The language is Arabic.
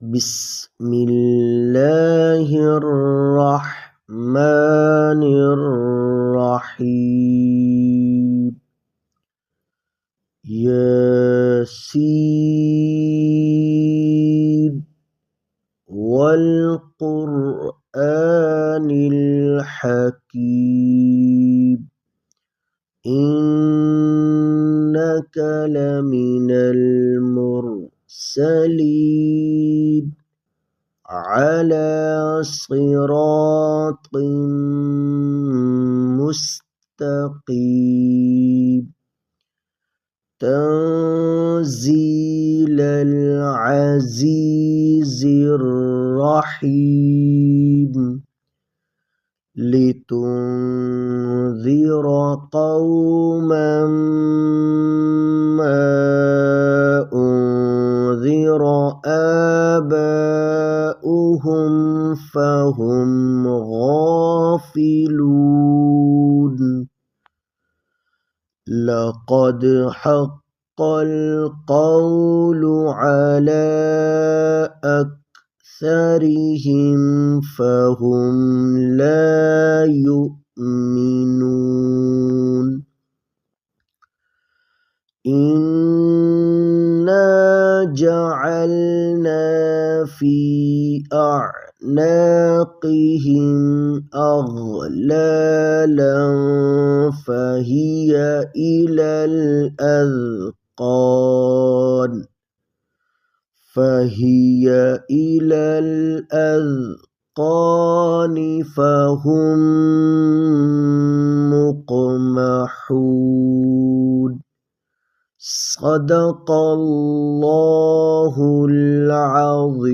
بسم الله الرحمن الرحيم ياسين والقرآن الحكيم إنك لمن المرسلين على صراط مستقيم تنزيل العزيز الرحيم لتنذر قوما ما أنذر آباؤهم فهم غافلون لقد حق القول على أكثرهم فهم لا يؤمنون إنا جعلنا في أعناقهم أغلالا فهي إلى الأذقان فهم مقمحون صدق الله العظيم.